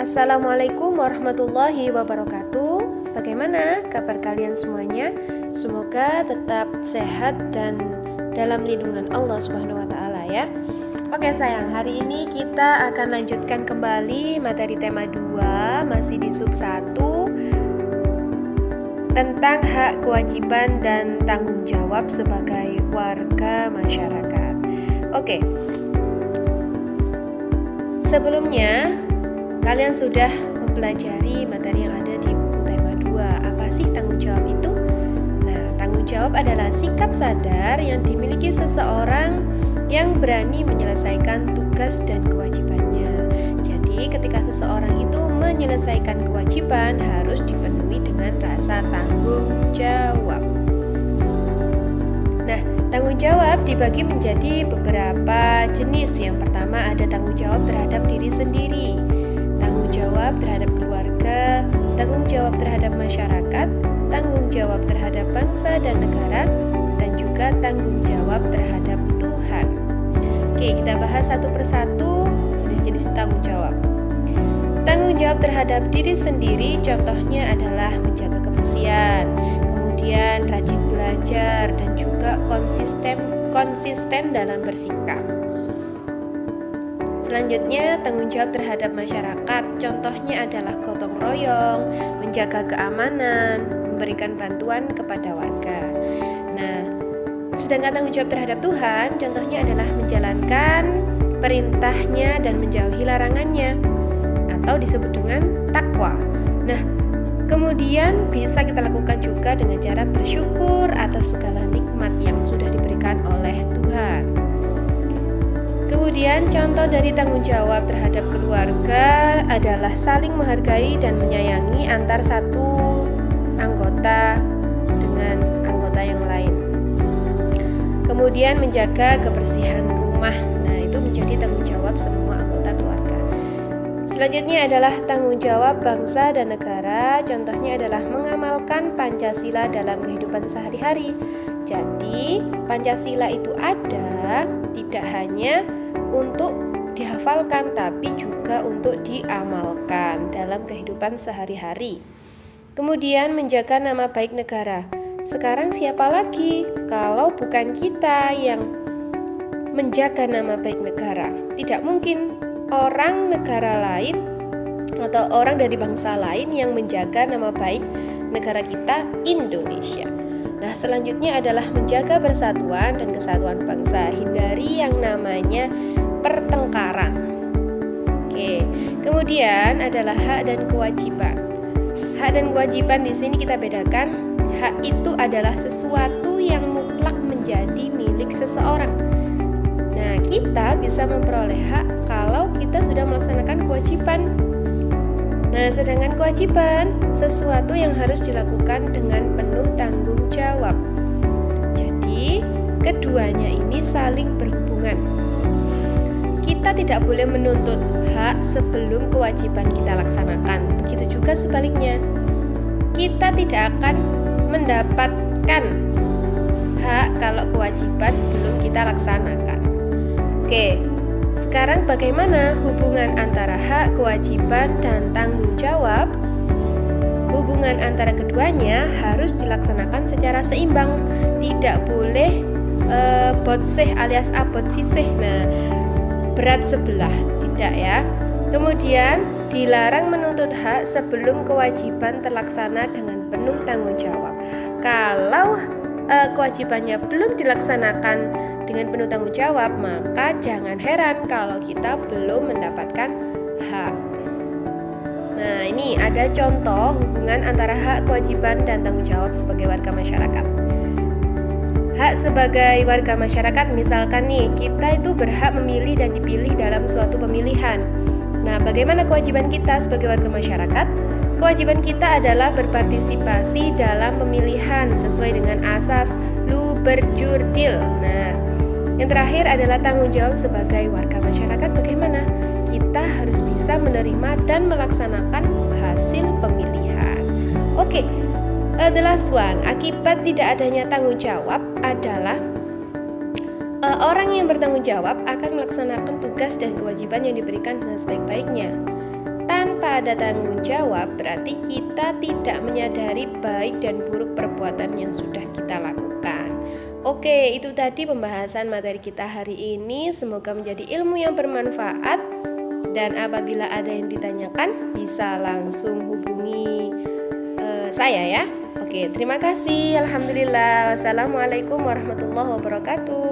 Assalamualaikum warahmatullahi wabarakatuh. Bagaimana kabar kalian semuanya? Semoga tetap sehat dan dalam lindungan Allah Subhanahu wa taala ya. Oke sayang, hari ini kita akan lanjutkan kembali materi tema 2 masih di sub 1 tentang hak, kewajiban dan tanggung jawab sebagai warga masyarakat. Oke. Sebelumnya kalian sudah mempelajari materi yang ada di buku tema 2. Apa sih tanggung jawab itu? Nah, tanggung jawab adalah sikap sadar yang dimiliki seseorang yang berani menyelesaikan tugas dan kewajibannya. Jadi, ketika seseorang itu menyelesaikan kewajiban harus dipenuhi dengan rasa tanggung jawab. Nah, tanggung jawab dibagi menjadi beberapa jenis. Yang pertama ada tanggung jawab terhadap diri sendiri, tanggung jawab terhadap keluarga, tanggung jawab terhadap masyarakat, tanggung jawab terhadap bangsa dan negara, dan juga tanggung jawab terhadap Tuhan. Oke, kita bahas satu persatu jenis-jenis tanggung jawab. Tanggung jawab terhadap diri sendiri contohnya adalah menjaga kebersihan, kemudian rajin belajar, dan juga konsisten dalam bersikap. Selanjutnya, tanggung jawab terhadap masyarakat contohnya adalah gotong royong, menjaga keamanan, memberikan bantuan kepada warga. Nah, sedangkan tanggung jawab terhadap Tuhan contohnya adalah menjalankan perintahnya dan menjauhi larangannya, atau disebut dengan takwa. Nah, kemudian bisa kita lakukan juga dengan cara bersyukur atas segala nikmat yang sudah diberikan oleh Tuhan. Kemudian contoh dari tanggung jawab terhadap keluarga adalah saling menghargai dan menyayangi antar satu anggota dengan anggota yang lain. Kemudian menjaga kebersihan rumah. Nah, itu menjadi tanggung jawab semua anggota keluarga. Selanjutnya adalah tanggung jawab bangsa dan negara. Contohnya adalah mengamalkan Pancasila dalam kehidupan sehari-hari. Jadi, Pancasila itu ada tidak hanya untuk dihafalkan, tapi juga untuk diamalkan dalam kehidupan sehari-hari. Kemudian menjaga nama baik negara. Sekarang siapa lagi kalau bukan kita yang menjaga nama baik negara? Tidak mungkin orang negara lain atau orang dari bangsa lain yang menjaga nama baik negara kita, Indonesia. Nah, selanjutnya adalah menjaga persatuan dan kesatuan bangsa. Hindari yang namanya pertengkaran. Oke, kemudian adalah hak dan kewajiban. Hak dan kewajiban di sini kita bedakan. Hak itu adalah sesuatu yang mutlak menjadi milik seseorang. Nah, kita bisa memperoleh hak kalau kita sudah melaksanakan kewajiban. Nah, sedangkan kewajiban sesuatu yang harus dilakukan dengan penuh tanggung jawab. Jadi, keduanya ini saling berhubungan. Kita tidak boleh menuntut hak sebelum kewajiban kita laksanakan. Begitu juga sebaliknya. Kita tidak akan mendapatkan hak kalau kewajiban belum kita laksanakan. Oke, sekarang bagaimana hubungan antara hak, kewajiban, dan tanggung jawab? Hubungan antara keduanya harus dilaksanakan secara seimbang. Tidak boleh botseh alias abot sisih. Nah, berat sebelah, tidak ya. Kemudian dilarang menuntut hak sebelum kewajiban terlaksana dengan penuh tanggung jawab. Kalau kewajibannya belum dilaksanakan dengan penuh tanggung jawab, maka jangan heran kalau kita belum mendapatkan hak. Nah, ini ada contoh hubungan antara hak, kewajiban, dan tanggung jawab sebagai warga masyarakat. Hak sebagai warga masyarakat, misalkan nih, kita itu berhak memilih dan dipilih dalam suatu pemilihan. Nah, bagaimana kewajiban kita sebagai warga masyarakat? Kewajiban kita adalah berpartisipasi dalam pemilihan sesuai dengan asas Luberjurdil. Nah, yang terakhir adalah tanggung jawab sebagai warga masyarakat. Bagaimana? Kita harus bisa menerima dan melaksanakan hasil pemilihan. Oke, the last one. Akibat tidak adanya tanggung jawab adalah orang yang bertanggung jawab akan melaksanakan tugas dan kewajiban yang diberikan dengan sebaik-baiknya. Tanpa ada tanggung jawab, berarti kita tidak menyadari baik dan buruk perbuatan yang sudah kita lakukan. Oke, itu tadi pembahasan materi kita hari ini. Semoga menjadi ilmu yang bermanfaat. Dan apabila ada yang ditanyakan, bisa langsung hubungi saya ya. Oke, terima kasih. Alhamdulillah. Wassalamualaikum warahmatullahi wabarakatuh.